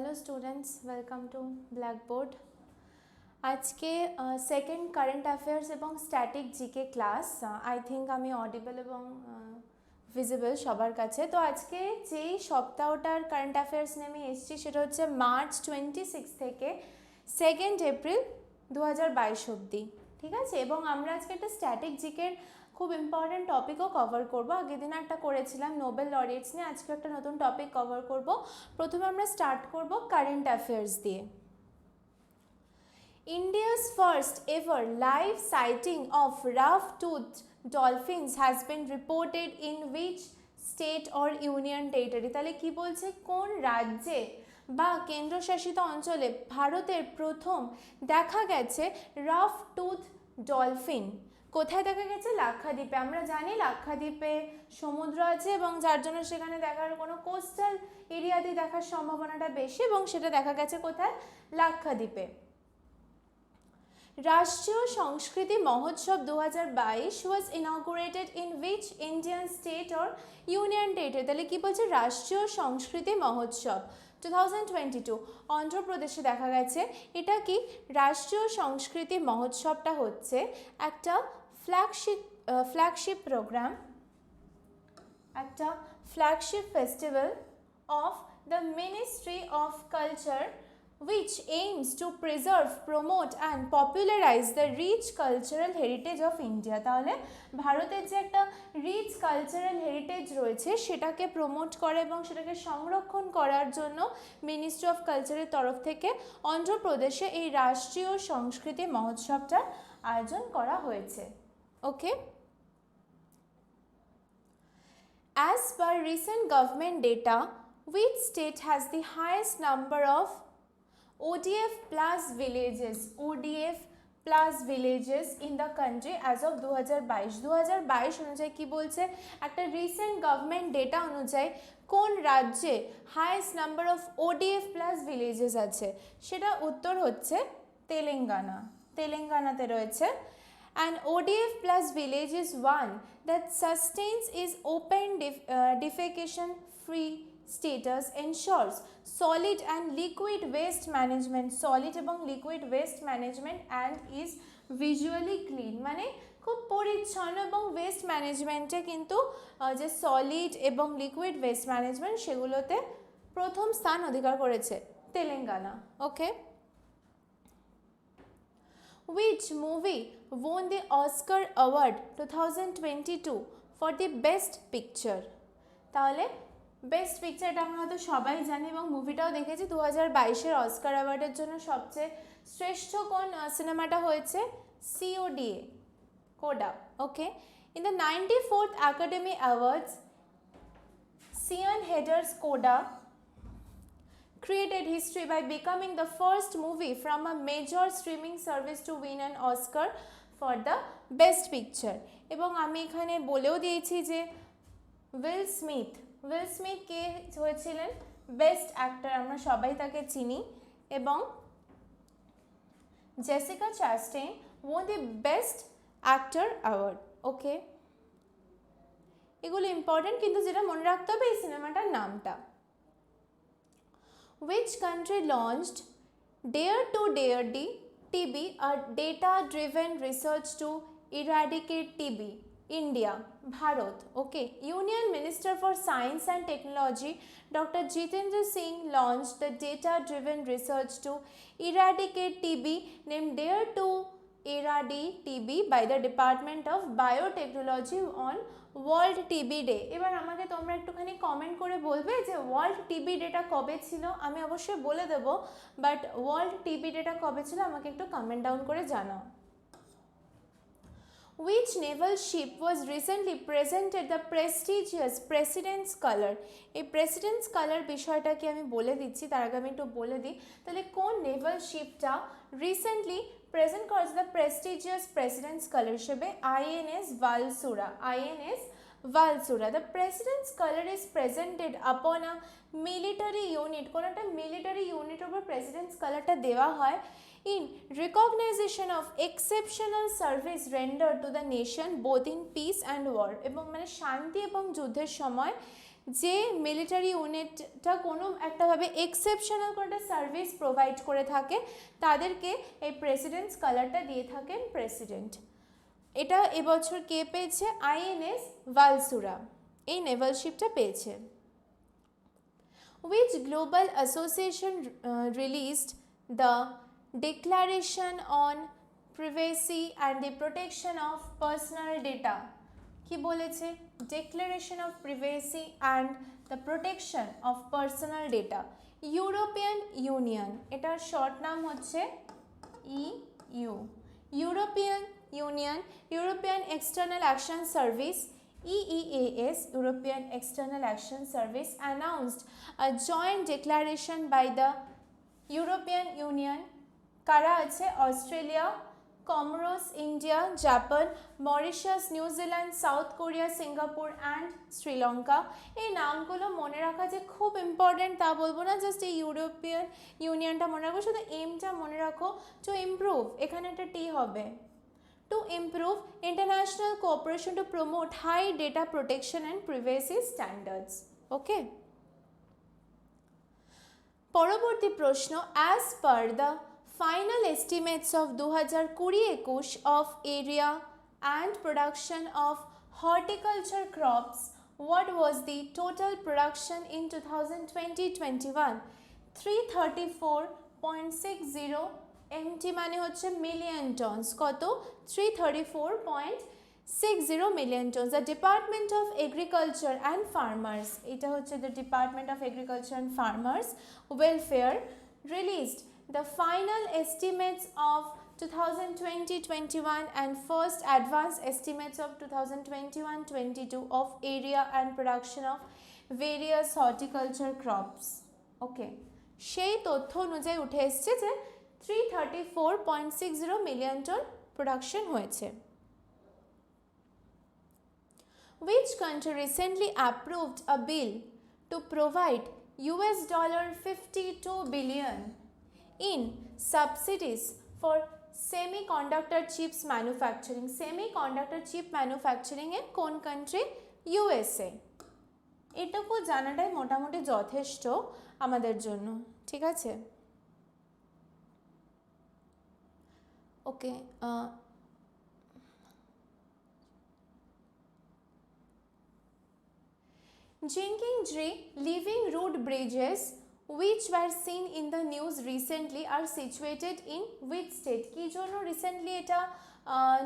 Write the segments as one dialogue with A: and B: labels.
A: Hello students, welcome to Blackboard. आज के second current affairs एवं static GK class I think आमी audible एवं ভিজিবল সবার কাছে। তো আজকে যেই সপ্তাহটার কারেন্ট অ্যাফেয়ার্স নিয়ে আমি এসেছি সেটা হচ্ছে মার্চ 26 থেকে 2 এপ্রিল 2022 অবধি, ঠিক আছে। এবং আমরা আজকে একটা স্ট্যাটিক জিকের খুব ইম্পর্টেন্ট টপিকও কভার করবো। আগের দিন একটা করেছিলাম নোবেল লরিয়েটস নিয়ে, আজকে একটা নতুন টপিক কভার করব। প্রথমে আমরা স্টার্ট করব কারেন্ট অ্যাফেয়ার্স দিয়ে। India's first ever live sighting of rough-toothed dolphins has been reported in which state or union territory? তাহলে কি বলছে, কোন রাজ্যে বা কেন্দ্রশাসিত অঞ্চলে ভারতের প্রথম দেখা গেছে রাফ টুথ ডলফিন? কোথায় দেখা গেছে? লাক্ষাদ্বীপে। আমরা জানি লাক্ষাদ্বীপে সমুদ্র আছে এবং যার জন্য সেখানে দেখার কোনো কোস্টাল এরিয়াতে দেখার সম্ভাবনাটা বেশি, এবং সেটা দেখা গেছে কোথায়? লাক্ষাদ্বীপে। রাষ্ট্রীয় সংস্কৃতি মহোৎসব 2022 was inaugurated in which Indian state or union territory? তাহলে কি বলছে, রাষ্ট্রীয় সংস্কৃতি মহোৎসব 2022 অন্ধ্রপ্রদেশে দেখা গেছে। এটা কি রাষ্ট্রীয় সংস্কৃতি মহোৎসবটা হচ্ছে একটা ফ্ল্যাগশিপ প্রোগ্রাম, একটা flagship festival of the ministry of culture which aims to preserve, promote and popularize the rich cultural heritage of India. তাহলে ভারতের যে একটা রিচ কালচারাল হেরিটেজ রয়েছে সেটাকে প্রমোট করে এবং সেটাকে সংরক্ষণ করার জন্য মিনিস্ট্রি অফ কালচারের তরফ থেকে অন্ধ্রপ্রদেশে এই রাষ্ট্রীয় সংস্কৃতি মহোৎসবটার আয়োজন করা হয়েছে। ওকে, as per recent government data, which state has the highest number of ODF plus villages in the country as of 2022 অনুযায়ী কি বলছে, একটা রিসেন্ট গভর্নমেন্ট ডেটা অনুযায়ী কোন রাজ্যে highest number of ODF plus villages আছে? সেটা উত্তর হচ্ছে তেলেঙ্গানাতে রয়েছে। And ODF plus village is one that sustains is open defecation free status, ensures solid and liquid waste management, and is visually clean। মানে খুব পরিচ্ছন্ন এবং ওয়েস্ট ম্যানেজমেন্টে কিন্তু যে সলিড এবং লিকুইড ওয়েস্ট ম্যানেজমেন্ট সেগুলোতে প্রথম স্থান অধিকার করেছে তেলেঙ্গানা। ওকে, which movie won the Oscar award 2022 for the best picture? তাহলে বেস্ট পিকচার এটা আমরা হয়তো সবাই জানি এবং মুভিটাও দেখেছি। 2022 অস্কার অ্যাওয়ার্ডের জন্য সবচেয়ে শ্রেষ্ঠ কোন সিনেমাটা হয়েছে? Coda. Okay, in the 94th Academy Awards, Sian Heder's Coda created history by becoming the first movie from a major streaming service to win an Oscar for the best picture। এবং আমি এখানে বলেও দিয়েছি যে উইল স্মিথ কে হয়েছিলেন best actor, আমরা সবাই তাকে চিনি। এবং Jessica Chastain won the best actor award. Okay, এগুলো ইম্পর্টেন্ট, কিন্তু যেটা মনে রাখতে হবে এই সিনেমাটার নামটা। Which country launched Dare to Dare TB, a data-driven research to eradicate TB? India, Bharat. Okay, Union Minister for Science and Technology Dr. Jitendra Singh launched the data-driven research to eradicate TB named Dare to Eradicate TB by the Department of Biotechnology on world TB day. এবার আমাকে তোমরা একটুখানি comment করে বলবে যে world TB data কবে ছিল। আমি অবশ্যই বলে দেবো, বাট ওয়ার্ল্ড টিবি ডেটা কবে ছিল আমাকে একটু কমেন্ট ডাউন করে জানাও। Which naval ship was recently presented the prestigious President's Color? এই President's Color বিষয়টা কি আমি বলে দিচ্ছি, তার আগে আমি একটু বলে দিই। তাহলে কোন নেভাল শিপটা রিসেন্টলি প্রেজেন্ট করেছে দ্য প্রেস্টিজিয়াস প্রেসিডেন্টস কালার হিসেবে? INS Valsura. The President's Color is presented upon a military unit, কোন একটা মিলিটারি ইউনিটের উপর প্রেসিডেন্টস কালারটা দেওয়া হয় in recognition of exceptional service rendered to the nation both in peace and war। এবং মানে শান্তি এবং যুদ্ধের সময় যে মিলিটারি ইউনিটটা কোনো একটাভাবে এক্সেপশনাল কোনো একটা সার্ভিস প্রোভাইড করে থাকে তাদেরকে এই প্রেসিডেন্টস কালারটা দিয়ে থাকেন প্রেসিডেন্ট। এটা এবছর কে পেয়েছে? আইএনএস ভালসুরা এই নেভাল শিপটা পেয়েছে। Which global association released the Declaration on Privacy and the Protection of Personal Data? কি বলেছে? Declaration of Privacy and the Protection of Personal Data, European union, এটার শর্ট নাম হচ্ছে EU, European union, European external action service, EEAS, European External Action Service, announced a joint declaration by the European Union. কারা আছে? Australia, Comoros, India, Japan, Mauritius, New Zealand, south Korea, Singapore and Sri Lanka. এই নামগুলো মনে রাখা যে খুব ইম্পর্টেন্ট তা বলবো না, জাস্ট এই ইউরোপিয়ান ইউনিয়নটা মনে রাখবো, শুধু এমটা মনে রাখো। টু ইমপ্রুভ, এখানে একটা টি হবে, to improve international cooperation to promote high data protection and privacy standards. Okay. পরবর্তী প্রশ্ন, as per the final estimates of 2020-21 of area and production of horticulture crops, what was the total production in 2020-21? 334.60 MT মানে হচ্ছে million tonnes. কত? 334.60 million tonnes. The department of agriculture and farmers, এটা হচ্ছে the department of agriculture and farmers welfare released the final estimates of 2020-21 and first advanced estimates of 2021-22 of area and production of various horticulture crops. Okay, সেই তথ্য অনুযায়ী উঠে এসছে যে 334.60 million ton production হয়েছে। Which country recently approved a bill to provide $52 billion in subsidies for semiconductor chips manufacturing? Semiconductor chip manufacturing এ কোন country? USA। এটুকু জানাটাই মোটামুটি যথেষ্ট আমাদের জন্য, ঠিক আছে? Okay, Jinking-Dri living root bridges which were seen in the news recently are situated in which state? কি জন্য রিসেন্টলি এটা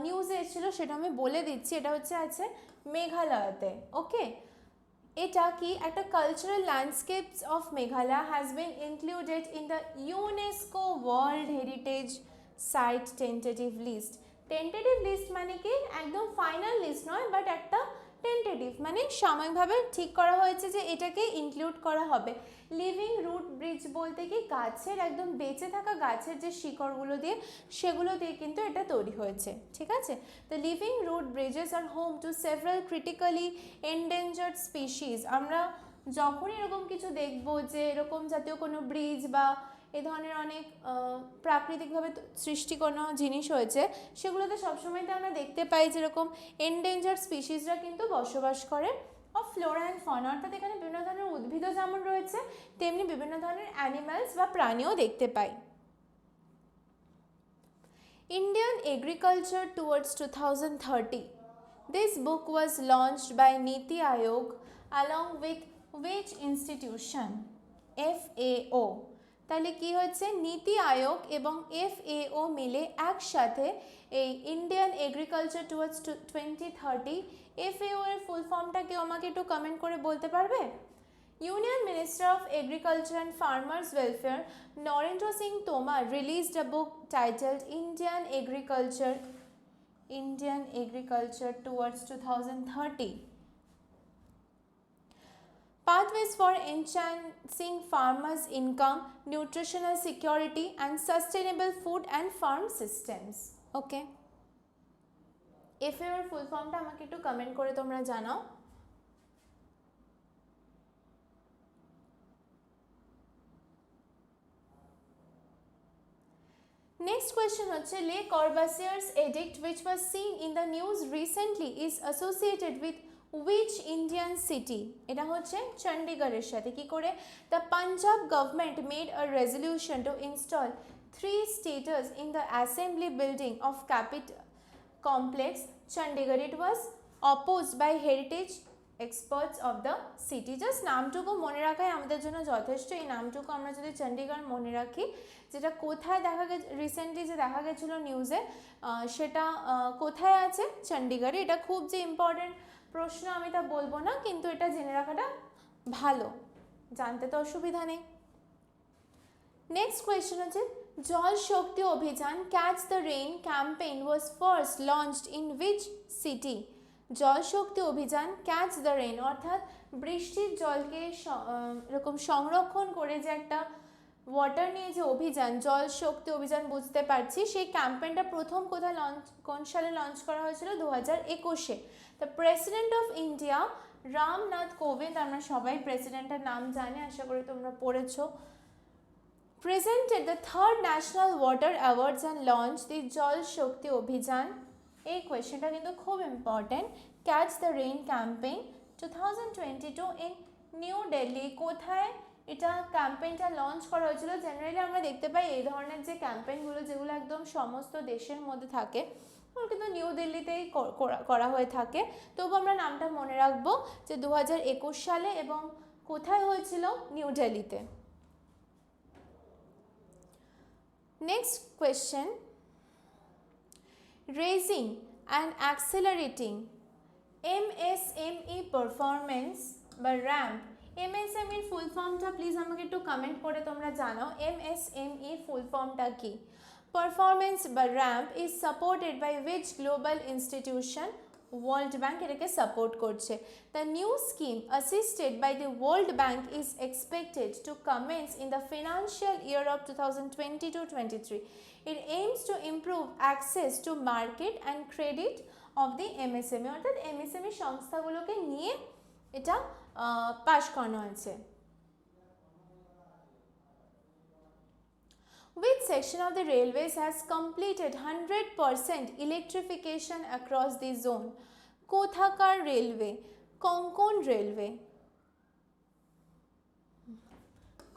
A: নিউজে এসেছিল সেটা আমি বলে দিচ্ছি, এটা হচ্ছে আছে মেঘালয়তে। ওকে, এটা কি একটা cultural landscapes of Meghalaya has been included in the UNESCO world heritage site tentative list. Tentative list মানে কি একদম ফাইনাল লিস্ট নয়, বাট একটা টেন্টেটিভ মানে সাময়িকভাবে ঠিক করা হয়েছে যে এটাকে ইনক্লুড করা হবে। লিভিং রুট ব্রিজ বলতে কি গাছের একদম বেঁচে থাকা গাছের যে শিকড়গুলো দিয়ে সেগুলো দিয়ে কিন্তু এটা তৈরি হয়েছে, ঠিক আছে? The living root bridges are home to several critically endangered species. আমরা যখনই এরকম কিছু দেখব যে এরকম জাতীয় কোনো ব্রিজ বা এ ধরনের অনেক প্রাকৃতিকভাবে সৃষ্টি কোনো জিনিস হয়েছে সেগুলোতে সবসময়তে আমরা দেখতে পাই যেরকম এন্ডেঞ্জার্ড স্পিসিসরা কিন্তু বসবাস করে। অফ ফ্লোরা অ্যান্ড ফনা, অর্থাৎ এখানে বিভিন্ন ধরনের উদ্ভিদও যেমন রয়েছে তেমনি বিভিন্ন ধরনের অ্যানিম্যালস বা প্রাণীও দেখতে পাই। Indian Agriculture Towards 2030. This book was launched by Niti Aayog along with which institution? FAO। তাহলে কি হচ্ছে, নীতি আয়োগ এবং FAO মিলে একসাথে এই ইন্ডিয়ান এগ্রিকালচার টুয়ার্ডস 2030, FAO এর ফুল ফর্মটা কেউ আমাকে একটু কমেন্ট করে বলতে পারবে? Union Minister of Agriculture and Farmers Welfare Narendra Singh Tomar released a book titled Indian Agriculture Towards 2030. Pathways for enhancing farmers' income, nutritional security and sustainable food and farm systems. Okay. FAO এর ফুল ফর্মটা আমাকে একটু comment করে তোমরা জানাও। Next question হচ্ছে, Le Corbusier's edict which was seen in the news recently is associated with which Indian city, এটা হচ্ছে চণ্ডীগড়ের সাথে। কি করে? The Punjab government made a resolution two install 3 statues in the assembly building of capital complex Chandigarh. It was opposed by heritage experts of the city. Just নামটুকু মনে রাখাই আমাদের জন্য যথেষ্ট। এই নামটুকু আমরা যদি চণ্ডীগড় মনে রাখি, যেটা কোথায় দেখা গেছে রিসেন্টলি যে দেখা গেছিলো নিউজে, সেটা কোথায় আছে? চণ্ডীগড়ে। এটা খুব যে ইম্পর্টেন্ট প্রশ্ন আমি তা বলবো না, কিন্তু এটা জেনে রাখাটা ভালো, জানতে তো অসুবিধা নেই। নেক্সট কোয়েশ্চেন হচ্ছে জল শক্তি অভিযান catch the rain campaign was first launched in which city? জল শক্তি অভিযান ক্যাচ দ্য রেইন অর্থাৎ বৃষ্টির জলকে এরকম সংরক্ষণ করে যে একটা ওয়াটার নিয়ে যে অভিযান, জল শক্তি অভিযান বুঝতে পারছি, সেই ক্যাম্পেইনটা প্রথম কোথায় কোন সালে লঞ্চ করা হয়েছিল? 2021-এ। The president of India Ramnath Kovind, আমরা সবাই প্রেসিডেন্টের নাম জানি, আশা করি তোমরা পড়েছো, presented the 3rd National Water Awards and launched the Jal Shakti Abhijan. এই কোয়েশ্চেনটা কিন্তু খুব important. Catch the rain campaign 2022 in new Delhi. কোথায় এটা ক্যাম্পেইনটা লঞ্চ করা হয়েছিল? জেনারেলি আমরা দেখতে পাই এই ধরনের যে ক্যাম্পেইনগুলো যেগুলো একদম সমস্ত দেশের মধ্যে থাকে, ওগুলো কিন্তু নিউ দিল্লিতেই করা হয়ে থাকে। তবু আমরা নামটা মনে রাখবো যে 2021 সালে, এবং কোথায় হয়েছিল? নিউ দিল্লিতে। Next question, raising and accelerating MSME performance বা ramp। MSME এর ফুল ফর্মটা প্লিজ আমাকে একটু কমেন্ট করে তোমরা জানাও, MSME ফুল ফর্মটা কি? পারফরমেন্স বা ramp is supported by which global institution? World bank এটাকে সাপোর্ট করছে। The new scheme assisted by the World Bank is expected to commence in the financial year of 2022-23. It aims to improve access to market and credit of the MSME, অর্থাৎ MSME সংস্থাগুলোকে নিয়ে এটা পাশ করানো হয়েছে। Which section of the railways has completed 100% electrification across the zone? কোথাকার railway? Konkan railway.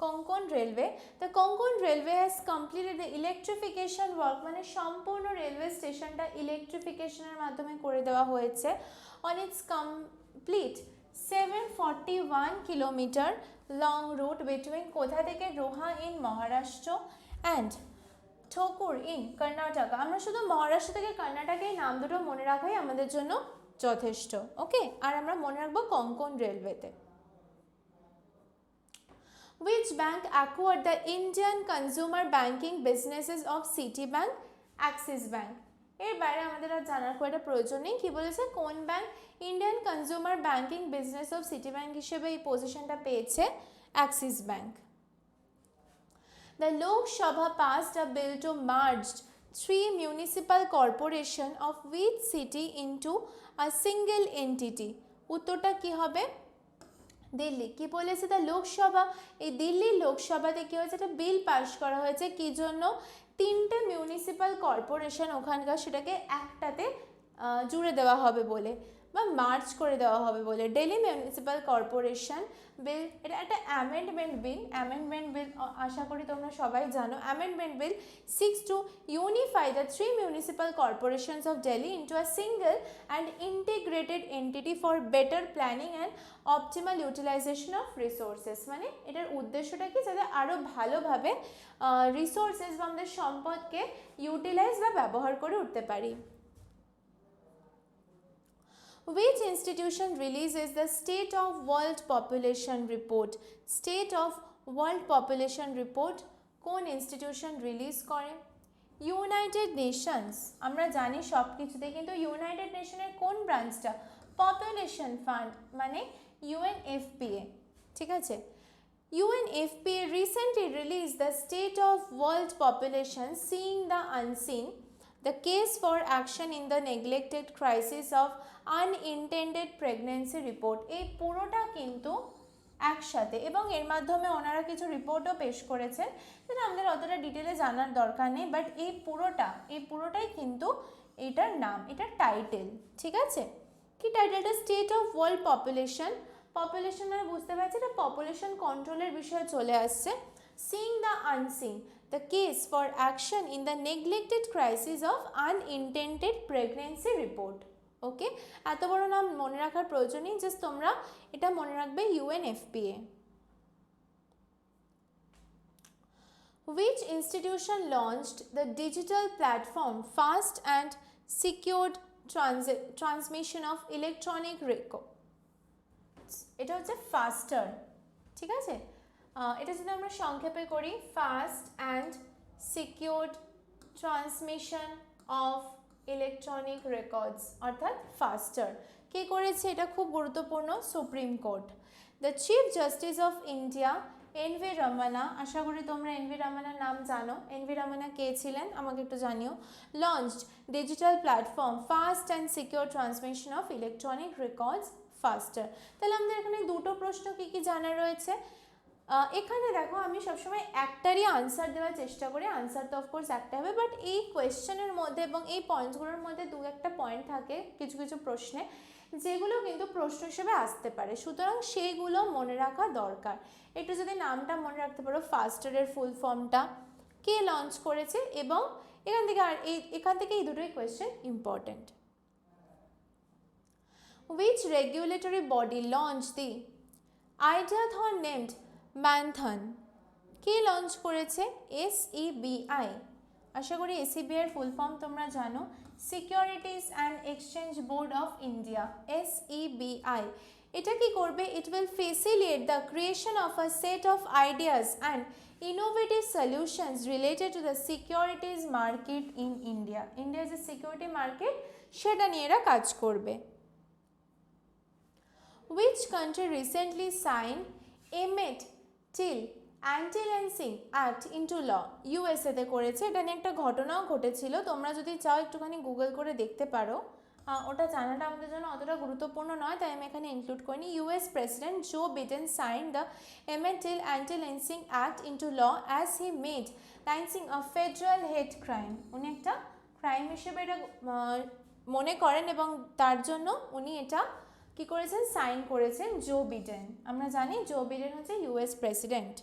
A: Konkan railway. The Konkan Railway has completed the electrification work, মানে সম্পূর্ণ railway স্টেশনটা ইলেকট্রিফিকেশনের মাধ্যমে করে দেওয়া হয়েছে। On its complete 741 kilometer long route between কোথা থেকে? Roha in Maharashtra and Thokur in Karnataka. আমরা শুধু মহারাষ্ট্র থেকে কর্ণাটকের নাম দুটো মনে রাখাই আমাদের জন্য যথেষ্ট। ওকে, আর আমরা মনে রাখবো Konkan রেলওয়েতে। Which bank acquired the Indian consumer banking businesses of Citibank? Axis Bank। এর বাইরে আমাদের আর জানার খুব একটা প্রয়োজন নেই। কি বলেছে? কোন bank Indian consumer banking business of city bank হিসেবে এই পজিশনটা পেয়েছে? Axis bank. The Lok Sabha passed a bill to merge 3 municipal corporation of which city into a single entity? উত্তরটা কি হবে? দিল্লি। কি বলেছে? দ্য লোকসভা, এই দিল্লির লোকসভাতে কি হয়েছে? একটা বিল পাস করা হয়েছে, কি জন্য? 3টে মিউনিসিপ্যাল কর্পোরেশন ওখানকার, সেটাকে একটাতে জুড়ে দেওয়া হবে বলে, বা মার্চ করে দেওয়া হবে বলে। দিল্লি মিউনিসিপ্যাল কর্পোরেশন বিল, এটা একটা অ্যামেন্ডমেন্ট বিল। অ্যামেন্ডমেন্ট বিল আশা করি তোমরা সবাই জানো। Amendment bill seeks to unify the 3 municipal corporations of Delhi into a single and integrated entity for better planning and optimal utilization of resources। মানে এটার উদ্দেশ্যটা কি? যাতে আরও ভালোভাবে রিসোর্সেস বা আমাদের সম্পদকে ইউটিলাইজ বা ব্যবহার করে উঠতে পারি। Which institution releases the State of World Population Report? State of World Population Report কোন ইনস্টিটিউশন রিলিজ করে? United Nations. আমরা জানি সব কিছুতে, কিন্তু ইউনাইটেড নেশনের কোন ব্রাঞ্চটা? পপুলেশন ফান্ড, মানে UNFPA। ঠিক আছে, UNFPA recently released the State of World Population Seeing the Unseen, the case for action in the neglected crisis of unintended pregnancy report। এই পুরোটা কিন্তু একসাথে, এবং এর মাধ্যমে ওনারা কিছু রিপোর্টও পেশ করেছেন, যেটা আমাদের অতটা ডিটেলে জানার দরকার নেই, বাট এই পুরোটাই কিন্তু এটার নাম, এটার টাইটেল। ঠিক আছে, কি টাইটেলটা? State of world population. Population মানে বুঝতে পারছি এটা পপুলেশন কন্ট্রোলের বিষয়ে চলে আসছে। Seeing the unseen, the case for action in the neglected crisis of unintended pregnancy report. Okay, এত বড় নাম মনে রাখার প্রয়োজন নেই, জাস্ট তোমরা এটা মনে রাখবে UNFPA। Which institution launched the digital platform fast and secured transmission of electronic records? এটা হচ্ছে ফাস্টার, ঠিক আছে। এটা যদি আমরা সংক্ষেপে করি, fast and secured transmission of electronic records, অর্থাৎ ফাস্টার। কে করেছে? এটা খুব গুরুত্বপূর্ণ, supreme court. The chief justice of India NV Ramana, আশা করি তোমরা NV রমনার নাম জানো। NV রমনা কে ছিলেন আমাকে একটু জানিও। Launched digital platform fast and secure transmission of electronic records ফাস্টার। তাহলে আমাদের এখানে দুটো প্রশ্ন কি কি জানা রয়েছে। এখানে দেখো আমি সবসময় একটারই আনসার দেওয়ার চেষ্টা করি, আনসার তো অফকোর্স একটা হবে, বাট এই কোয়েশ্চেনের মধ্যে এবং এই পয়েন্টসগুলোর মধ্যে দু একটা পয়েন্ট থাকে কিছু কিছু প্রশ্নে, যেগুলো কিন্তু প্রশ্ন হিসেবে আসতে পারে, সুতরাং সেইগুলো মনে রাখা দরকার। একটু যদি নামটা মনে রাখতে পারো, ফাস্টারের ফুল ফর্মটা, কে লঞ্চ করেছে, এবং এখান থেকে এই দুটোই question important. Which regulatory body launched the Ideathon named Marathon? K launch করেছে? SEBI। আশা করি SEBI এর ফুল ফর্ম তোমরা জানো, securities and exchange board of India, SEBI। এটা কি করবে? It will facilitate the creation of a set of ideas and innovative solutions related to the securities market in India. ইন্ডিয়ার যে security market সেটা নিয়ে এরা কাজ করবে। Which country recently signed Emmett-Till Anti-Lancing Act into law? USA তে করেছে। এটা নিয়ে একটা ঘটনাও ঘটেছিল, তোমরা যদি চাও একটুখানি গুগল করে দেখতে পারো। ওটা জানাটা আমাদের জন্য অতটা গুরুত্বপূর্ণ নয়, তাই আমি এখানে ইনক্লুড করিনি। US President Joe Biden signed the Emmett-Till Anti-Lancing Act into law as he made lancing a federal hate crime. উনি একটা ক্রাইম হিসেবে এটা মনে করেন এবং তার জন্য উনি এটা কি করেছেন? সাইন করেছেন জো বিডেন। আমরা জানি জো বিডেন হচ্ছে US president.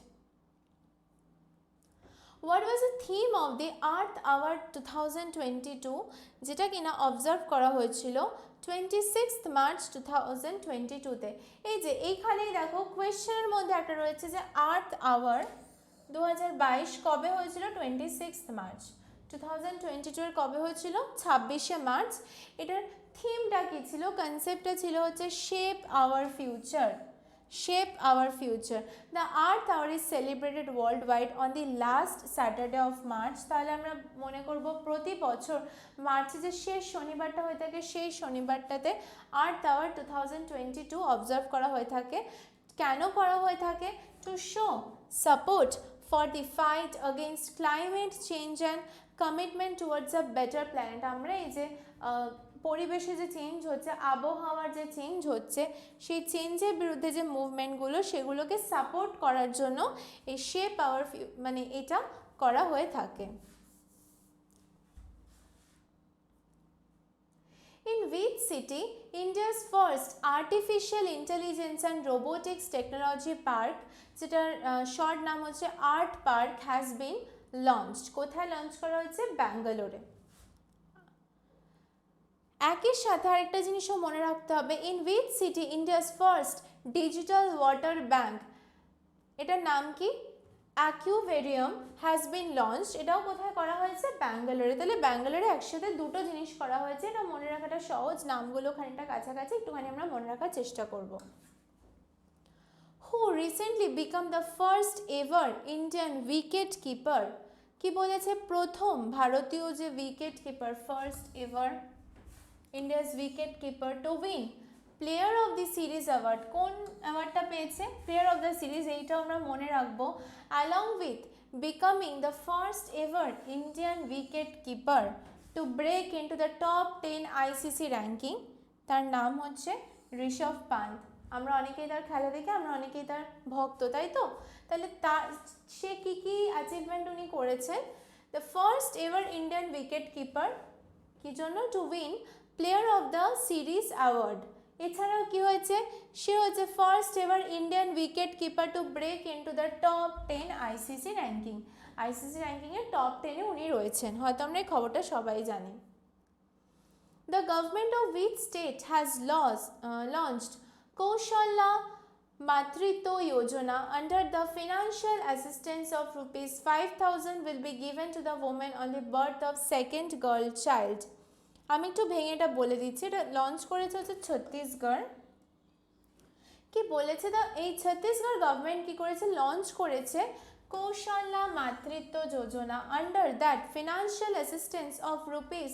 A: What was the theme of the Earth Hour 2022, যেটা কিনা অবজার্ভ করা হয়েছিল 26 মার্চ 2022-তে। এই যে এইখানেই দেখো কোয়েশ্চেনের মধ্যে একটা রয়েছে যে আর্থ আওয়ার 2022 কবে হয়েছিল? 26 মার্চ। 2022 এর কবে হয়েছিল? 26শে মার্চ। এটার থিমটা কি ছিল? কনসেপ্টটা ছিল হচ্ছে shape our future. Shape our future. The Earth Hour is celebrated worldwide on the last Saturday of March. তাহলে আমরা মনে করব প্রতি বছর মার্চে যে শেষ শনিবারটা হয়ে থাকে, সেই শনিবারটাতে আর্থ আওয়ার 2022 অবজার্ভ করা হয়ে থাকে। কেন করা হয়ে থাকে? To show support for the fight against climate change and commitment towards a better planet. আমরা এই যে পরিবেশে যে চেঞ্জ হচ্ছে, আবহাওয়ার যে চেঞ্জ হচ্ছে, সেই চেঞ্জের বিরুদ্ধে যে মুভমেন্টগুলো, সেগুলোকে সাপোর্ট করার জন্য এই শেপ আওয়ার মানে এটা করা হয়ে থাকে। In which city India's first artificial intelligence and robotics technology park, যেটার শর্ট নাম হচ্ছে art park, has been launched? কোথায় লঞ্চ করা হয়েছে? ব্যাঙ্গালোরে। একই সাথে আরেকটা জিনিসও মনে রাখতে হবে, in which city India's first digital water bank, এটার নাম কি? অ্যাকুভেরিয়াম হ্যাজ বিন লঞ্চড। এটাও কোথায় করা হয়েছে? ব্যাঙ্গালোরে। তাহলে ব্যাঙ্গালোরে একসাথে দুটো জিনিস করা হয়েছে, এটা মনে রাখাটা সহজ, নামগুলো খানিকটা কাছাকাছি, একটুখানি আমরা মনে রাখার চেষ্টা করব। Who recently become the first ever Indian wicket keeper? কি বলেছে? প্রথম ভারতীয় যে wicket keeper, first ever India's wicket keeper to win player of the series award. কোন অ্যাওয়ার্ডটা পেয়েছে? Player of the series. এইটাও আমরা মনে রাখবো। Along with becoming the first ever Indian wicket keeper to break into the top 10 ICC ranking, তার নাম হচ্ছে ঋষভ পান্ত। আমরা অনেকেই তার খেলা দেখে, আমরা অনেকেই তার ভক্ত, তাই তো? তাহলে সে কী কী অ্যাচিভমেন্ট উনি করেছেন? The first ever Indian wicket keeper, কি জন্য? To win player of the series award. এছাড়াও কি হয়েছে, সে হচ্ছে first ever Indian wicket keeper to break into the top 10 ICC ranking. ICC র্যাঙ্কিংয়ের টপ 10-এ উনি রয়েছেন, হয়তো আমরা এই খবরটা সবাই জানি। The government of which state has launched Kaushalya Matritto Yojana. Under the financial assistance of rupees 5,000 will be given to the woman on the birth of second girl child. আমি একটু ভেঙে এটা বলে দিচ্ছি, এটা লঞ্চ করেছে হচ্ছে ছত্তিশগড়। কি বলেছে, এই ছত্তিশগড় গভর্নমেন্ট কি করেছে, লঞ্চ করেছে Kaushalya Matritva Yojana. Under that financial assistance of rupees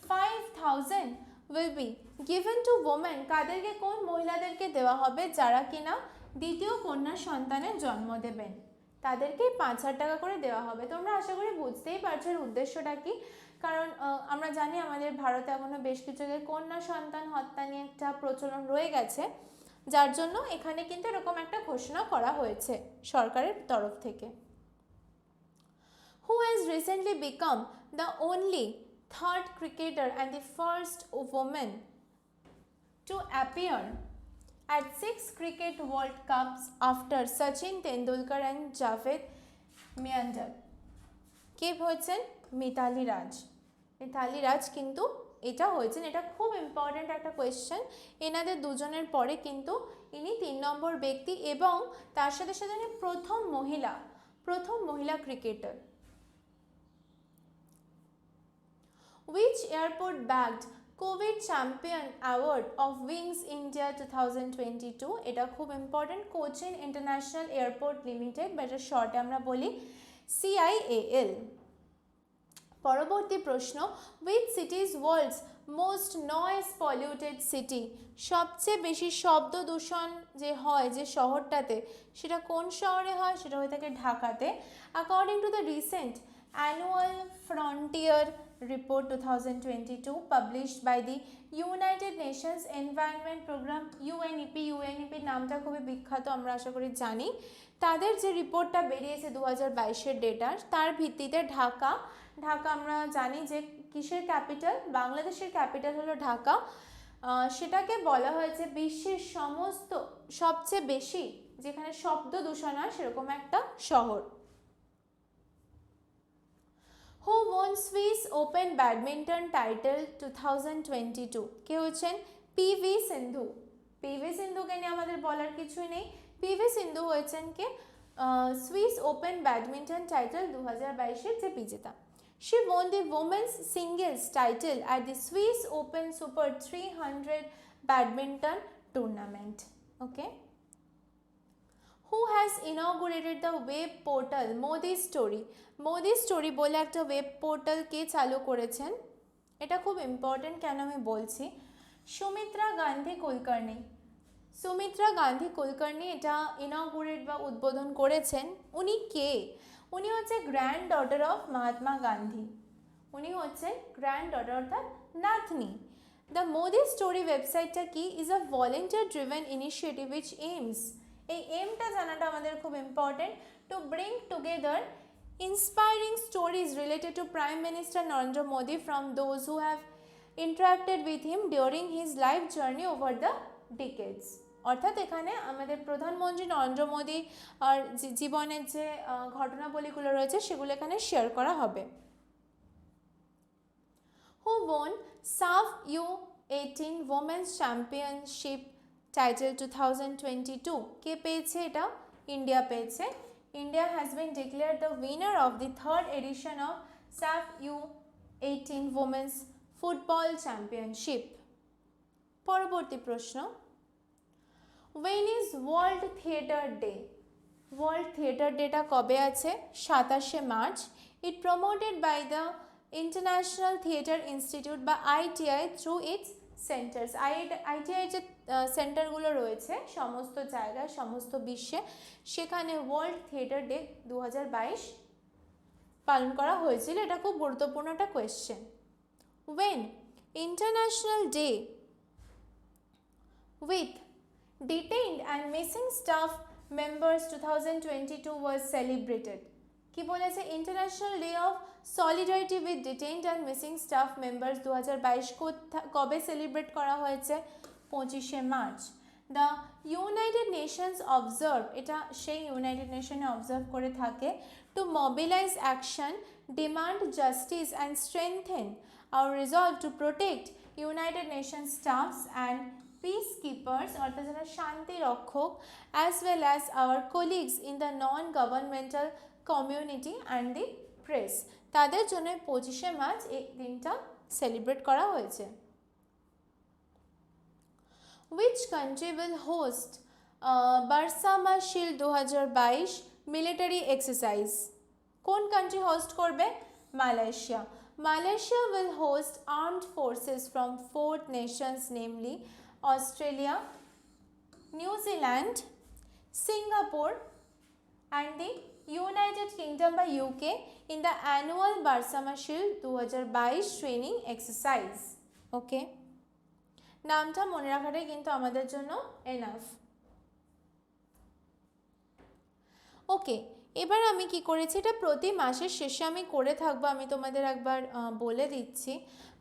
A: 5,000 will be given to women। কাদেরকে, কোন মহিলাদেরকে দেওয়া হবে যারা কিনা দ্বিতীয় কন্যা সন্তানের জন্ম দেবেন, তাদেরকে 5,000 টাকা করে দেওয়া হবে। তোমরা আশা করি বুঝতেই পারছো এর উদ্দেশ্যটা কি, কারণ আমরা জানি আমাদের ভারতে এখনও বেশ কিছু জায়গায় কন্যা সন্তান হত্যা নিয়ে একটা প্রচলন রয়ে গেছে, যার জন্য এখানে কিন্তু এরকম একটা ঘোষণা করা হয়েছে সরকারের তরফ থেকে। Who has recently become the only third cricketer and the first woman to appear at 6 cricket World Cups after Sachin Tendulkar and Javed Meander? কে হয়েছেন, মিতালি রাজ। মিতালি রাজ কিন্তু এটা হয়েছেন, এটা খুব ইম্পর্ট্যান্ট একটা কোয়েশ্চেন। এনাদের দুজনের পরে কিন্তু ইনি 3 নম্বর ব্যক্তি এবং তার সাথে সাথে প্রথম মহিলা cricketer. Which airport bagged Covid champion award of wings India 2022? এটা খুব important, Cochin international airport limited, বা এটা শর্টে আমরা বলি CIAL। পরবর্তী প্রশ্ন, which city is world's most noise polluted city? সবচেয়ে বেশি শব্দ দূষণ যে হয় যে শহরটাতে, সেটা কোন শহরে হয়, সেটা হয়ে থাকে ঢাকাতে। According to the recent annual frontier report 2022 published by the United Nations Environment Program UNEP। UNEP নামটা খুবই বিখ্যাত, আমরা আশা করি জানি। তাদের যে রিপোর্টটা বেরিয়েছে 2022-এর ডেটার, তার ভিত্তিতে ঢাকা আমরা জানি যে কিসের ক্যাপিটাল, বাংলাদেশের ক্যাপিটাল হলো ঢাকা। সেটাকে বলা হয়েছে বিশ্বের সবচেয়ে বেশি যেখানে শব্দ দূষণ হয় সেরকম একটা শহর। Who won Swiss Open Badminton title 2022? কে হচ্ছেন, PV সিন্ধু। PV সিন্ধুকে নিয়ে আমাদের বলার কিছুই নেই। PV সিন্ধু হয়েছেন কে, সুইস ওপেন ব্যাডমিন্টন টাইটেল 2022-এর যে বিজেতা। She won the women's singles title at the Swiss Open Super 300 Badminton Tournament. Okay. Who has inaugurated the web portal Modi Story? Modi Story বলে একটা ওয়েব পোর্টাল কে চালু করেছেন, এটা খুব important, কেন আমি বলছি, সুমিত্রা গান্ধী কুলকার্নি। সুমিত্রা গান্ধী কুলকার্নি এটা ইনঅগুরেট বা উদ্বোধন করেছেন। উনি কে? উনি হচ্ছে grand daughter of Mahatma Gandhi. উনি হচ্ছেন গ্র্যান্ড ডটার অর্থাৎ নাতনি। দ্য মোদি স্টোরি ওয়েবসাইটটা কি? Is a volunteer driven initiative which aims, এই এমটা জানাটা আমাদের খুব important, to bring together inspiring stories related to Prime Minister Narendra Modi from those who have interacted with him during his life journey over the decades। অর্থাৎ এখানে আমাদের প্রধানমন্ত্রী নরেন্দ্র মোদী আর জীবনের যে ঘটনাবলীগুলো রয়েছে সেগুলো এখানে শেয়ার করা হবে। Who won SAF U18 Women's Championship title 2022? কে পেয়েছে এটা? ইন্ডিয়া পেয়েছে। India has been declared the winner of the 3rd edition of SAF U18 Women's Football Championship। পরবর্তী প্রশ্ন, when is World Theatre Day? World Theatre Day টা কবে আছে? 27শে March. It promoted by the International Theatre Institute বা ITI through its centres. ITI যে সেন্টারগুলো রয়েছে সমস্ত জায়গায় সমস্ত বিশ্বে, সেখানে ওয়ার্ল্ড থিয়েটার ডে 2022 পালন করা হয়েছিল। এটা খুব গুরুত্বপূর্ণ একটা question. When international day with detained and missing staff members 2022 was celebrated? কি বলেছে? International day of solidarity with detained and missing staff members 2022 কবে সেলিব্রেট করা হয়েছে? 25শে March. The United Nations observe, এটা সেই ইউনাইটেড নেশনে অবজার্ভ করে থাকে, to mobilise action, demand justice and strengthen our resolve to protect United Nation staffs and peacekeepers অর্থাৎ যারা শান্তি রক্ষক as well as our colleagues in the non-governmental community and the press, তাদের জন্য 25শে মার্চ এই দিনটা সেলিব্রেট করা হয়েছে। Which country will host Bersama shield 2022 military exercise? কোন কান্ট্রি হোস্ট করবে? Malaysia. Malaysia will host armed forces from 4 nations namely Australia, New Zealand, Singapore and the United Kingdom by UK in the annual Barsama Shield 2022 training exercise. Okay, নামটা মনে রাখাটাই কিন্তু আমাদের জন্য enough. ওকে, এবার আমি কি করেছি, এটা প্রতি মাসের শেষে আমি করে থাকবো, আমি তোমাদের একবার বলে দিচ্ছি।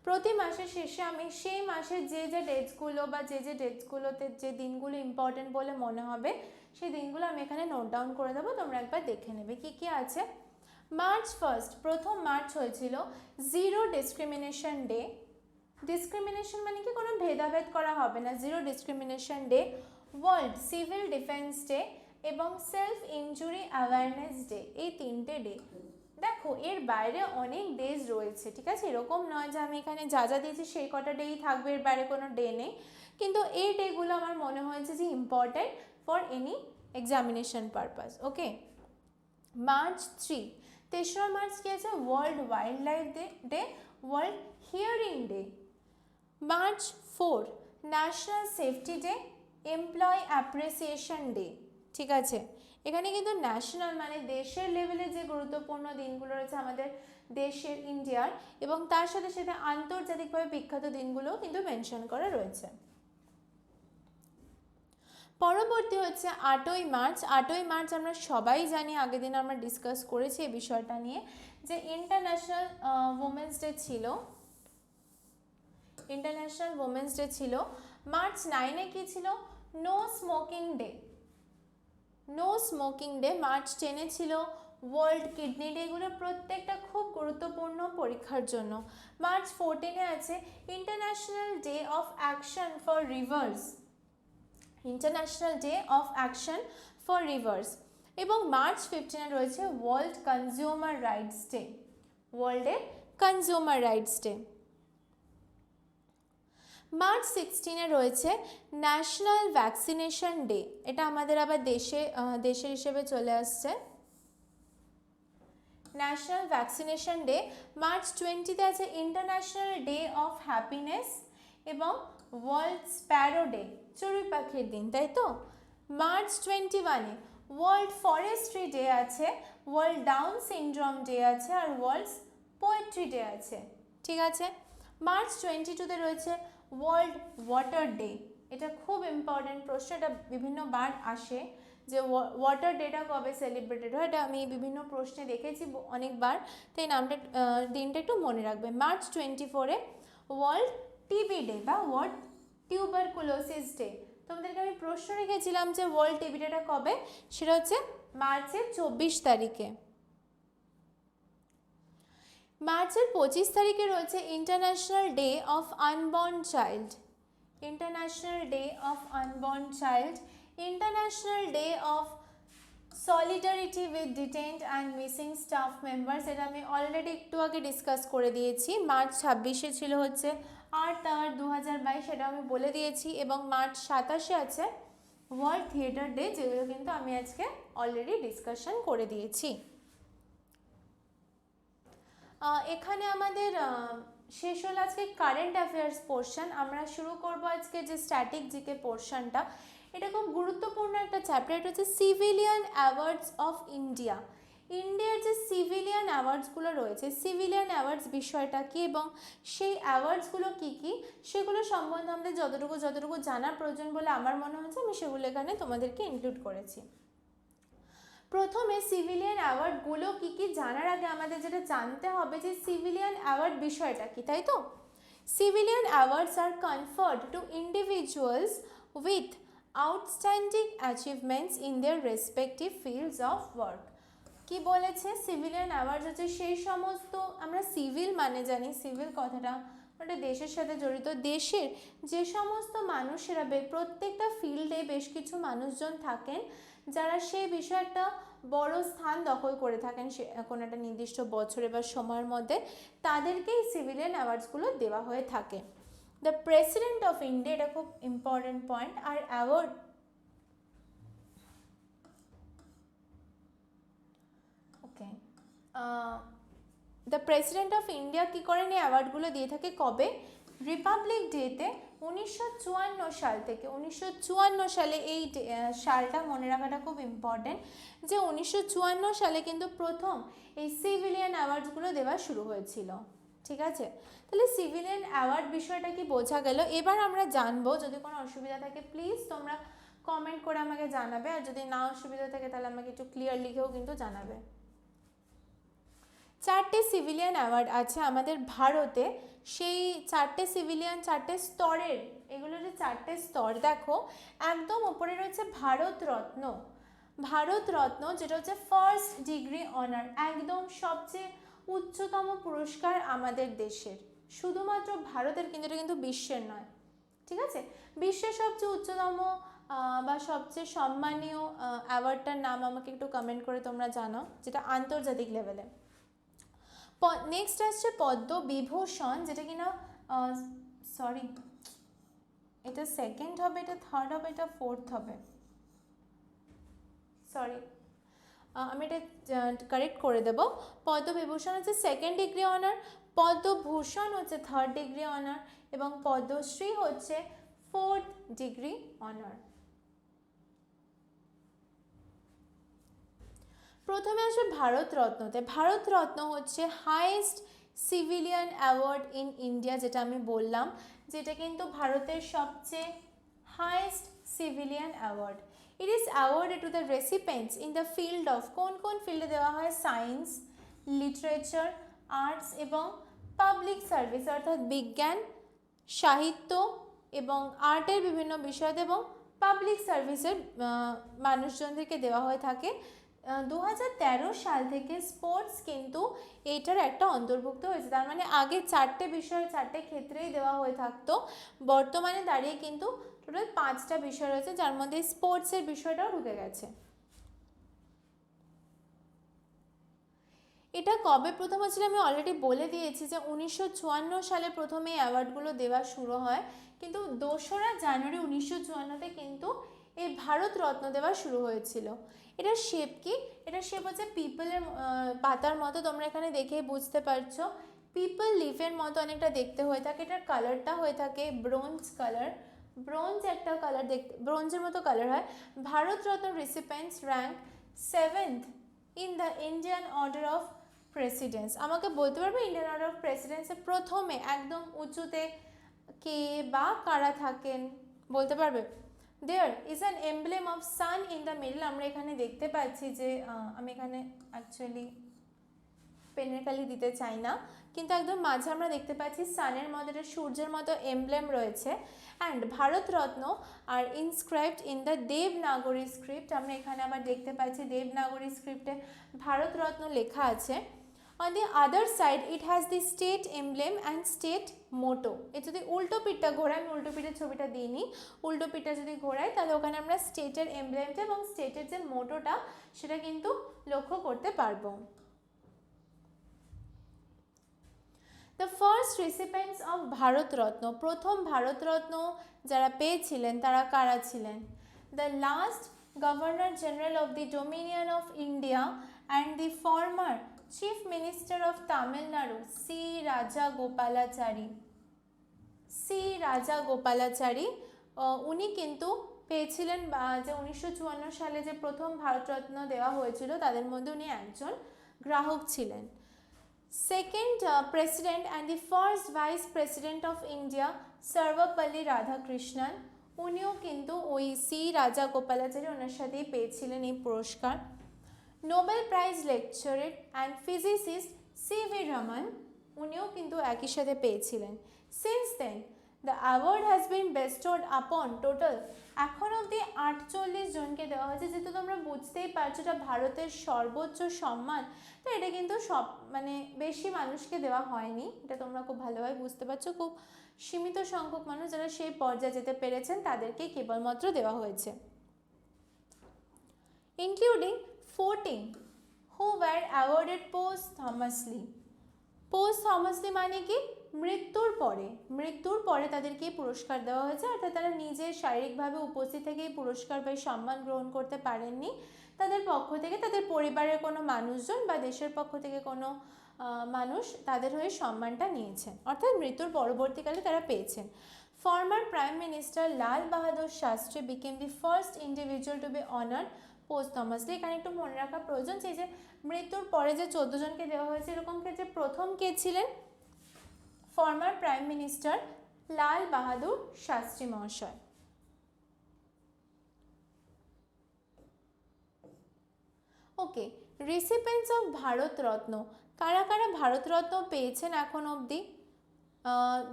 A: প্রতি মাসের শেষে আমি সেই মাসের যে যে ডেটসগুলো বা যে ডেটসগুলোতে যে দিনগুলো ইম্পর্টেন্ট বলে মনে হবে সেই দিনগুলো আমি এখানে নোট ডাউন করে দেবো, তোমরা একবার দেখে নেবে কি কি আছে। মার্চ 1, প্রথম মার্চ হয়েছিল জিরো ডিসক্রিমিনেশন ডে। ডিসক্রিমিনেশন মানে কি, কোনো ভেদাভেদ করা হবে না, zero discrimination day. World civil defence day এবং সেলফ ইনজুরি অ্যাওয়ারনেস ডে, এই 3টে ডে। দেখো এর বাইরে অনেক ডেজ রয়েছে, ঠিক আছে, এরকম নয় যে আমি এখানে যা যা দিয়েছি সেই কটা ডেই থাকবে, এর বাইরে কোনো ডে নেই, কিন্তু এই ডেগুলো আমার মনে হয়েছে যে important for any examination purpose. Okay, March 3, 3রা মার্চ কি আছে? World wildlife day, world hearing day. March 4, national safety day, employ appreciation day. ঠিক আছে, এখানে কিন্তু ন্যাশনাল মানে দেশের লেভেলে যে গুরুত্বপূর্ণ দিনগুলো রয়েছে আমাদের দেশের ইন্ডিয়ার, এবং তার সাথে সাথে আন্তর্জাতিকভাবে বিখ্যাত দিনগুলোও কিন্তু মেনশন করা রয়েছে। পরবর্তী হচ্ছে 8ই মার্চ। 8ই মার্চ আমরা সবাই জানি, আগের দিন আমরা ডিসকাস করেছি এই বিষয়টা নিয়ে, যে ইন্টারন্যাশনাল উমেন্স ডে ছিল। ইন্টারন্যাশনাল উমেন্স ডে ছিল। মার্চ 9-এ কি ছিল? No smoking day. No smoking day. March 10-এ ছিল ওয়ার্ল্ড কিডনি ডে। এগুলো প্রত্যেকটা খুব গুরুত্বপূর্ণ পরীক্ষার জন্য। মার্চ 14-এ আছে international day of action for rivers. International day of action for rivers. এবং মার্চ 15-এ রয়েছে ওয়ার্ল্ড কনজিউমার রাইটস ডে। ওয়ার্ল্ডের কনজিউমার রাইটস ডে। মার্চ 16-এ রয়েছে ন্যাশনাল ভ্যাকসিনেশন ডে। এটা আমাদের আবার দেশের হিসেবে চলে আসছে ন্যাশনাল ভ্যাকসিনেশন ডে। মার্চ 20-তে আছে ইন্টারন্যাশনাল ডে অফ হ্যাপিনেস এবং ওয়ার্ল্ড স্প্যারো ডে, চড়ুই পাখির দিন, তাই তো। মার্চ 21-এ ওয়ার্ল্ড ফরেস্ট্রি ডে আছে, ওয়ার্ল্ড ডাউন সিনড্রোম ডে আছে আর ওয়ার্ল্ড পোয়েট্রি ডে আছে। ঠিক আছে। মার্চ 22-তে রয়েছে ওয়ার্ল্ড ওয়াটার ডে। এটা খুব ইম্পর্টেন্ট প্রশ্ন, এটা বিভিন্ন বার আসে যে ওয়াটার ডেটা কবে সেলিব্রেটেড হয়, এটা আমি বিভিন্ন প্রশ্নে দেখেছি অনেকবার, তাই নামটা দিনটা একটু মনে রাখবে। মার্চ 24-এ ওয়ার্ল্ড টিবি ডে বা ওয়ার্ল্ড টিউবারকুলোসিস ডে। তোমাদেরকে আমি প্রশ্ন রেখেছিলাম যে ওয়ার্ল্ড টিবি ডেটা কবে, সেটা হচ্ছে মার্চের 24 তারিখে। মার্চের 25 তারিখে রয়েছে international day of unborn child. International day of unborn child. International day of solidarity with detained and missing staff members, এটা আমি অলরেডি একটু আগে ডিসকাস করে দিয়েছি। মার্চ 26-এ ছিল হচ্ছে 8/8 2022, সেটা আমি বলে দিয়েছি। এবং মার্চ 27-এ আছে ওয়ার্ল্ড থিয়েটার ডে, যেগুলো কিন্তু আমি আজকে অলরেডি ডিসকাশন করে দিয়েছি। এখানে আমাদের শেষ হলো আজকে কারেন্ট অ্যাফেয়ার্স পোর্শন। আমরা শুরু করব আজকে যে স্ট্যাটিক জিকে পোর্শনটা। এটা খুব গুরুত্বপূর্ণ একটা চ্যাপ্টার। এটা হচ্ছে সিভিলিয়ান অ্যাওয়ার্ডস অফ ইন্ডিয়া। ইন্ডিয়ার যে সিভিলিয়ান অ্যাওয়ার্ডসগুলো রয়েছে, সিভিলিয়ান অ্যাওয়ার্ডস বিষয়টা কী এবং সেই অ্যাওয়ার্ডসগুলো কী কী সেগুলো সম্বন্ধে আমাদের যতটুকু জানার প্রয়োজন বলে আমার মনে হচ্ছে, আমি সেগুলো এখানে তোমাদেরকে ইনক্লুড করেছি। প্রথমে সিভিলিয়ান অ্যাওয়ার্ডগুলো কী কী জানার আগে আমাদের যেটা জানতে হবে যে সিভিলিয়ান অ্যাওয়ার্ড বিষয়টা কি, তাই তো? Civilian awards are conferred to individuals with outstanding achievements in their respective fields of work. কি বলেছে? সিভিলিয়ান অ্যাওয়ার্ডস হচ্ছে সেই সমস্ত, আমরা সিভিল মানে জানি, সিভিল কথাটা ওটা দেশের সাথে জড়িত, দেশের যে সমস্ত মানুষেরা প্রত্যেকটা ফিল্ডে বেশ কিছু মানুষজন থাকেন যারা সেই বিষয়ে একটা বড় স্থান দখল করে থাকেন সে কোনো একটা নির্দিষ্ট বছরে বা সময়ের মধ্যে, তাদেরকেই সিভিলিয়ান অ্যাওয়ার্ডসগুলো দেওয়া হয়ে থাকে। দ্য প্রেসিডেন্ট অফ ইন্ডিয়া, এটা খুব ইম্পর্টেন্ট পয়েন্ট, আর award okay the president of India কী করেন এই অ্যাওয়ার্ডগুলো দিয়ে থাকে কবে? রিপাবলিক ডেতে 1954 সাল থেকে। 1954 সালে, এই সালটা মনে রাখাটা খুব ইম্পর্টেন্ট, যে 1954 সালে কিন্তু প্রথম এই সিভিলিয়ান অ্যাওয়ার্ডসগুলো দেওয়া শুরু হয়েছিল। ঠিক আছে, তাহলে সিভিলিয়ান অ্যাওয়ার্ড বিষয়টা কি বোঝা গেল। এবার আমরা জানবো, যদি কোনো অসুবিধা থাকে প্লিজ তোমরা কমেন্ট করে আমাকে জানাবে, আর যদি না অসুবিধা থাকে তাহলে আমাকে একটু ক্লিয়ার লিখেও কিন্তু জানাবে। চারটে সিভিলিয়ান অ্যাওয়ার্ড আছে আমাদের ভারতে, সেই চারটে সিভিলিয়ান, চারটে স্তরের, এগুলো যে চারটে স্তর দেখো, একদম ওপরে রয়েছে ভারতরত্ন। ভারতরত্ন যেটা হচ্ছে ফার্স্ট ডিগ্রি অনার, একদম সবচেয়ে উচ্চতম পুরস্কার আমাদের দেশের, শুধুমাত্র ভারতের, কিন্তু এটা কিন্তু বিশ্বের নয়। ঠিক আছে, বিশ্বের সবচেয়ে উচ্চতম বা সবচেয়ে সম্মানীয় অ্যাওয়ার্ডটার নাম আমাকে একটু কমেন্ট করে তোমরা জানাও, যেটা আন্তর্জাতিক লেভেলে। নেক্সট আসছে পদ্মবিভূষণ, যেটা কিনা সরি এটা সেকেন্ড হবে, এটা থার্ড হবে, এটা ফোর্থ হবে, সরি আমি এটা কারেক্ট করে দেবো। পদ্মবিভূষণ হচ্ছে সেকেন্ড ডিগ্রি অনার, পদ্মভূষণ হচ্ছে থার্ড ডিগ্রি অনার, এবং পদ্মশ্রী হচ্ছে ফোর্থ ডিগ্রি অনার। প্রথমে আসবে ভারতরত্নতে। ভারতরত্ন হচ্ছে highest civilian award in India, যেটা আমি বললাম, যেটা কিন্তু ভারতের সবচেয়ে highest civilian award. It is awarded to the recipients in the field of, কোন কোন ফিল্ডে দেওয়া হয়? সায়েন্স, লিটারেচার, আর্টস এবং পাবলিক সার্ভিস, অর্থাৎ বিজ্ঞান, সাহিত্য এবং আর্টের বিভিন্ন বিষয়তে এবং পাবলিক সার্ভিসের মানুষজনদেরকে দেওয়া হয়ে থাকে। 2013 সাল থেকে স্পোর্টস কিন্তু এইটার একটা অন্তর্ভুক্ত হয়েছে, তার মানে আগে চারটে বিষয়, চারটে ক্ষেত্রেই দেওয়া হয়ে থাকতো, বর্তমানে দাঁড়িয়ে কিন্তু টোটাল 5টা বিষয় রয়েছে, যার মধ্যে স্পোর্টসের বিষয়টাও ঢুকে গেছে। এটা কবে প্রথম হয়েছিল আমি অলরেডি বলে দিয়েছি, যে 1954 সালে প্রথমে এই অ্যাওয়ার্ডগুলো দেওয়া শুরু হয়, কিন্তু 2রা জানুয়ারি 1954-তে কিন্তু এই ভারতরত্ন দেওয়া শুরু হয়েছিল। এটার শেপ কি? এটার শেপ হচ্ছে পিপলের পাতার মতো, তোমরা এখানে দেখেই বুঝতে পারছো, পিপল লিফের মতো অনেকটা দেখতে হয়ে থাকে। এটার কালারটা হয়ে থাকে ব্রোঞ্জ কালার, ব্রোঞ্জ একটা কালার, দেখতে ব্রোঞ্জের মতো কালার হয়। Bharat Ratna recipients rank 7th in the Indian order of precedence. আমাকে বলতে পারবে ইন্ডিয়ান অর্ডার অফ প্রেসিডেন্সের প্রথমে একদম উঁচুতে কে বা কারা থাকেন, বলতে পারবে? There is an emblem of sun in the middle. আমরা এখানে দেখতে পাচ্ছি যে আমি এখানে অ্যাকচুয়ালি পেনের কালি দিতে চাই না, কিন্তু একদম মাঝে আমরা দেখতে পাচ্ছি সানের মতো, একটা সূর্যের মতো এমব্লেম রয়েছে। And Bharat Ratna R inscribed in the Devanagari script. আমরা এখানে আবার দেখতে পাচ্ছি দেবনাগরী স্ক্রিপ্টে ভারতরত্ন লেখা আছে। On the other side it has the state emblem and state motto. এ যদি উল্টো পিঠটা ঘোরাই, আমি উল্টো পিঠের ছবিটা দিইনি, উল্টো পিঠটা যদি ঘোরাই তাহলে ওখানে আমরা স্টেটের এমব্লেমটা এবং স্টেটের যে মোটোটা সেটা কিন্তু লক্ষ্য করতে পারবো। দ্য ফার্স্ট রিসিপেন্টস অফ ভারতরত্ন, প্রথম ভারতরত্ন যারা পেয়েছিলেন তারা কারা ছিলেন? The last governor general of the Dominion of India and the former chief minister of Tamil Nadu C রাজা গোপালাচারী। সি রাজা গোপালাচারী উনি কিন্তু পেয়েছিলেন, যে 1954 সালে যে প্রথম ভারতরত্ন দেওয়া হয়েছিল তাদের মধ্যে উনি একজন গ্রাহক ছিলেন। Second president and the first vice president of India Sarvepalli Radhakrishnan, উনিও কিন্তু ওই সি রাজা গোপালাচারী ওনার সাথেই পেয়েছিলেন এই পুরস্কার। Nobel prize lecturer and physicist C V Raman, উনিও কিন্তু একই সাথে পেয়েছিলেন। Since then the award has been bestowed upon total, এখন অবধি 48 জনকে দেওয়া হয়েছে। যেহেতু তোমরা বুঝতেই পারছো এটা ভারতের সর্বোচ্চ সম্মান, তো এটা কিন্তু সব মানে বেশি মানুষকে দেওয়া হয়নি, এটা তোমরা খুব ভালোভাবে বুঝতে পারছো। খুব সীমিত সংখ্যক মানুষ যারা সেই পর্যায়ে যেতে পেরেছেন তাদেরকেই কেবলমাত্র দেওয়া হয়েছে। Including 14 who were awarded posthumously. posthumously মানে কি, মৃত্যুর পরে তাদেরকে পুরস্কার দেওয়া হয়েছে, অর্থাৎ তারা নিজে শারীরিকভাবে উপস্থিত থেকে এই পুরস্কার বা সম্মান গ্রহণ করতে পারেননি, তাদের পক্ষ থেকে তাদের পরিবারের কোনো মানুষজন বা দেশের পক্ষ থেকে কোনো মানুষ তাদের হয়ে সম্মানটা নিয়েছেন, অর্থাৎ মৃত্যুর পরবর্তীকালে তারা পেয়েছেন। Former prime minister Lal Bahadur Shastri became the first individual to be honoured posthumously। এখানে একটু মনে রাখা প্রয়োজন যে মৃত্যুর পরে যে 14 জনকে দেওয়া হয়েছে, এরকম ক্ষেত্রে প্রথম কে ছিলেন, former prime minister Lal Bahadur Shastri মহাশয়। ওকে, রিসিপিয়েন্টস অফ ভারত রত্ন, কারা কারা ভারত রত্ন পেয়েছেন এখন অবধি?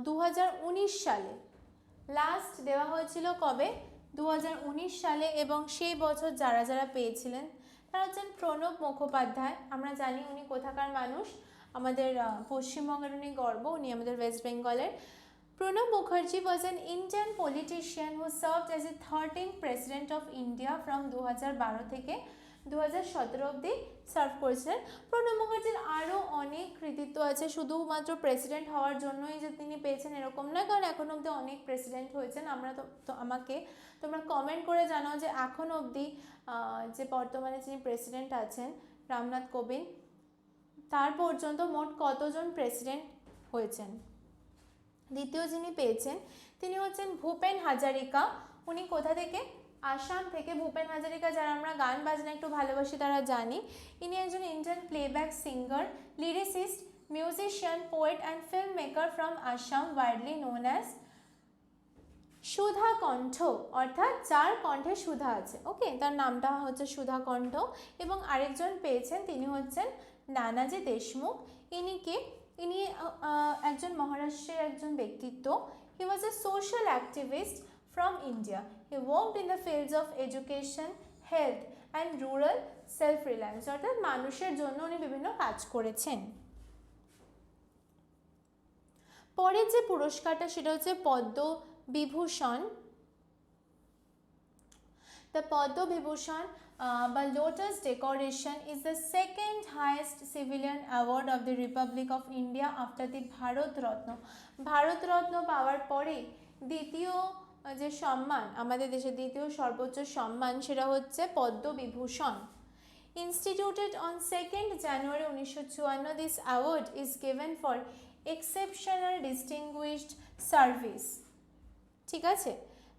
A: 2019 সালে লাস্ট দেওয়া হয়েছিল, কবে? 2019 সালে। এবং সেই বছর যারা যারা পেয়েছিলেন তারা হচ্ছেন প্রণব মুখোপাধ্যায়, আমরা জানি উনি কোথাকার মানুষ, আমাদের পশ্চিমবঙ্গের উনি গর্ব, উনি আমাদের ওয়েস্ট বেঙ্গলের। Pranab Mukherjee was an Indian politician who served as the 13th president of India from 2012 থেকে 2017 অবধি সার্ভ করেছিলেন। প্রণব মুখার্জির আরও অনেক কৃতিত্ব আছে, শুধুমাত্র প্রেসিডেন্ট হওয়ার জন্যই যে তিনি পেয়েছেন এরকম না, কারণ এখন অবধি অনেক প্রেসিডেন্ট হয়েছেন। আমরা তো আমাকে তোমরা কমেন্ট করে জানাও যে এখন অবধি যে বর্তমানে যিনি প্রেসিডেন্ট আছেন রামনাথ কোবিন্দ, তার পর্যন্ত মোট কতজন প্রেসিডেন্ট হয়েছেন। দ্বিতীয় যিনি পেয়েছেন তিনি হচ্ছেন ভূপেন হাজারিকা, উনি কোথা থেকে? আসাম থেকে। ভূপেন হাজারিকা যারা আমরা গান বাজনা একটু ভালোবাসি তারা জানি, ইনি একজন Indian playback singer, lyricist, musician, poet and film maker from Assam, widely known as Sudha Kantha, অর্থাৎ যার কণ্ঠে সুধা আছে। ওকে, তার নামটা হচ্ছে সুধা কণ্ঠ। এবং আরেকজন পেয়েছেন তিনি হচ্ছেন নানাজি দেশমুখ। ইনি একজন মহারাষ্ট্রের একজন ব্যক্তিত্ব। He was a social activist from India. He worked in the fields of education, health and rural self reliance, অর্থাৎ মানুষের জন্য উনি বিভিন্ন কাজ করেছেন। পরের যে পুরস্কারটা সেটা হচ্ছে Padma Vibhushan. The Padma Vibhushan by Lotus Decoration is the second highest civilian award of the Republic of India after the Bharat Ratna. Bharat Ratna পাওয়ার পরে দ্বিতীয় যে সম্মান, আমাদের দেশের দ্বিতীয় সর্বোচ্চ সম্মান, সেটা হচ্ছে Padma Vibhushan. Instituted on 2nd January 1954, this award is given for exceptional distinguished service। ঠিক আছে,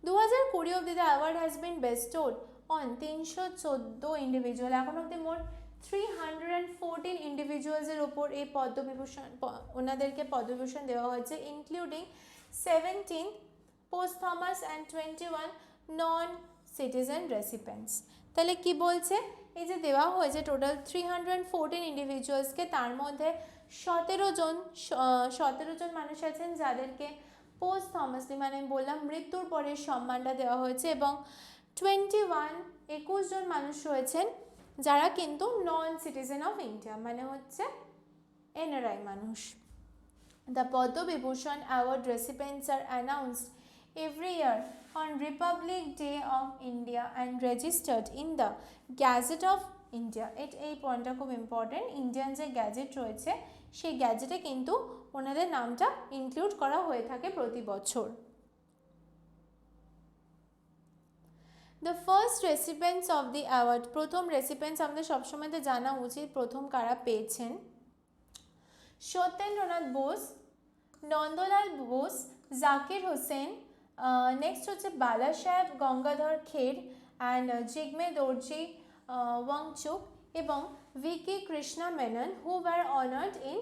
A: 2020 অবধি the award has been bestowed on 314 individual. এখন অবধি মোট 314 ইন্ডিভিজুয়ালসের ওপর এই পদ্মবিভূষণ, ওনাদেরকে পদ্মবিভূষণ দেওয়া হয়েছে, including 17 posthumous and 21 non citizen recipients. তাহলে কি বলছে, এই যে দেওয়া হয়েছে টোটাল 314 ইন্ডিভিজুয়ালসকে, তার মধ্যে 17 জন মানুষ আছেন যাদেরকে posthumously মানে আমি বললাম মৃত্যুর পরে সম্মানটা দেওয়া হয়েছে, এবং 21 জন মানুষ রয়েছেন যারা কিন্তু নন সিটিজেন অফ ইন্ডিয়া, মানে হচ্ছে এনআরআই মানুষ। The Padma Vibhushan award recipients are announced every year on Republic Day of India and registered in the Gazette of India। এই পয়েন্টটা খুব ইম্পর্টেন্ট, ইন্ডিয়ান যে গ্যাজেট রয়েছে সেই গ্যাজেটে কিন্তু ওনাদের নামটা ইনক্লুড করা হয়ে থাকে প্রতি বছর। The first recipients of the award, প্রথম রেসিপিয়েন্টস আমাদের সবসময় তো জানা উচিত প্রথম কারা পেয়েছেন। সত্যেন্দ্রনাথ বোস, নন্দলাল বোস, জাকির হোসেন, নেক্সট হচ্ছে বালা সাহেব গঙ্গাধর খের অ্যান্ড জিগমে দর্জি ওয়াংচুক এবং Vicky Krishna Menon, who were honoured in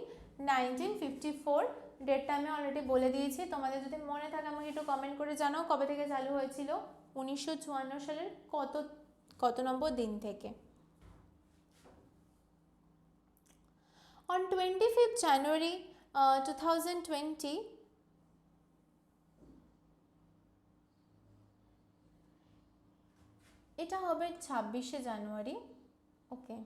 A: 1954। ডেটটা আমি অলরেডি বলে দিয়েছি, তোমাদের যদি মনে থাকে আমাকে একটু কমেন্ট করে জানাও কবে থেকে চালু হয়েছিল, 1954 সালের কত নম্বর দিন থেকে। On 25th January 2020, এটা হবে 26শে জানুয়ারি। ওকে,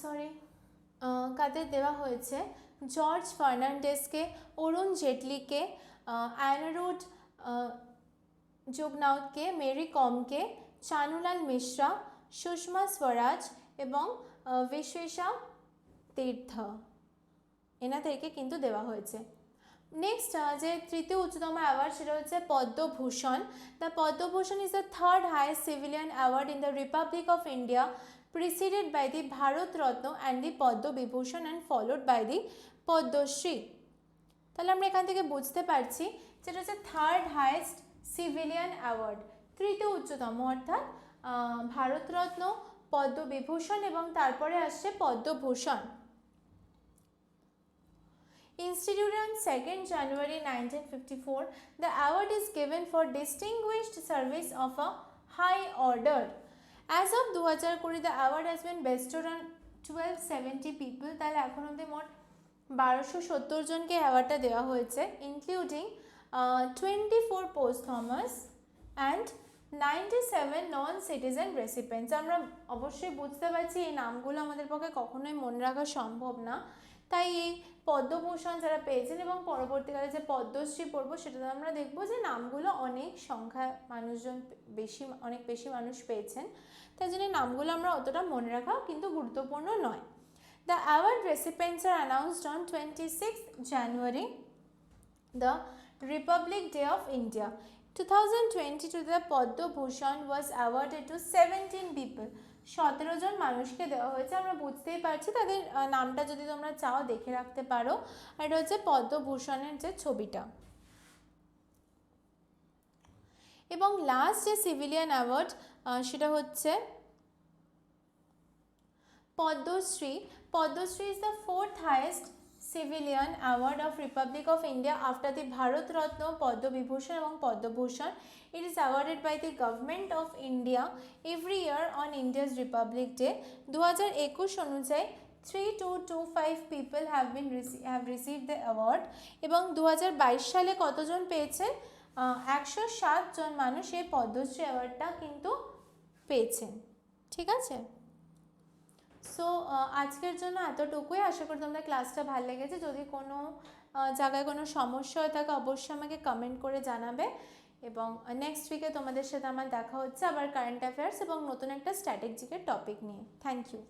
A: সরি, কাদের দেওয়া হয়েছে? জর্জ ফার্নান্ডেসকে, অরুণ জেটলিকে, অ্যানারুড জুগনাউথকে, মেরি কমকে, চানুলাল মিশ্রা, সুষমা স্বরাজ এবং বিশ্বেশা তীর্থ, এনাদেরকে কিন্তু দেওয়া হয়েছে। নেক্সট যে তৃতীয় উচ্চতম অ্যাওয়ার্ড সেটা হচ্ছে Padma Bhushan. The Padma Bhushan is the third highest civilian award in the Republic of India, preceded by the Bharat Ratna and the Padma Vibhushan and followed by the Padmashri. তাহলে আমরা এখান থেকে বুঝতে পারছি যেটা হচ্ছে থার্ড হাইয়েস্ট সিভিলিয়ান অ্যাওয়ার্ড, তৃতীয় উচ্চতম, অর্থাৎ ভারতরত্ন, পদ্মবিভূষণ এবং তারপরে আসছে Padma Bhushan. Instituted on 2nd January 1954, the award is given for distinguished service of a high order. As of 2020, the award has been bestowed on 1270 people. তাহলে এখন অবধি মোট 1270 জনকে অ্যাওয়ার্ডটা দেওয়া হয়েছে, including 24 posthumous and 97 non citizen recipients. আমরা অবশ্যই বুঝতে পারছি এই নামগুলো আমাদের পক্ষে কখনোই মনে রাখা সম্ভব না, তাই এই পদ্মভূষণ যারা পেয়েছেন এবং পরবর্তীকালে যে পদ্মশ্রী পড়বো সেটাতে আমরা দেখবো যে নামগুলো অনেক সংখ্যা মানুষজন অনেক বেশি মানুষ পেয়েছেন, তাই জন্য নামগুলো আমরা অতটা মনে রাখা কিন্তু গুরুত্বপূর্ণ নয়। The award recipients are announced on 26th January, the Republic Day of India. 2022, the Padma Bhushan was awarded to 17 people. 17 জন মানুষকে দেওয়া হয়েছে। আমরা বুঝতেই পারছি তাদের নামটা যদি তোমরা চাও দেখে রাখতে পারো। আর এটা হচ্ছে পদ্মভূষণের যে ছবিটা। এবং লাস্ট যে সিভিলিয়ান অ্যাওয়ার্ড সেটা হচ্ছে Padmashri. Padmashri is the fourth highest civilian award of Republic of India after the Bharat Ratna, Padma Vibhushan এবং Padma Bhushan. It is awarded by the Government of India every year on India's Republic Day. 2021 অনুযায়ী 3225 people have received the award এবং 2022 সালে কতজন পেয়েছেন? 107 জন মানুষ এই পদ্মশ্রী অ্যাওয়ার্ডটা কিন্তু পেয়েছেন। ঠিক আছে, সো আজকের জন্য এতটুকুই। আশা করি তোমাদের ক্লাসটা ভালো লেগেছে। যদি কোনো জায়গায় কোনো সমস্যা হয়ে থাকে অবশ্যই আমাকে কমেন্ট করে জানাবে এবং নেক্সট উইকে তোমাদের সাথে আমার দেখা হচ্ছে আবার কারেন্ট অ্যাফেয়ার্স এবং নতুন একটা স্ট্র্যাটেজিকের টপিক নিয়ে। Thank you.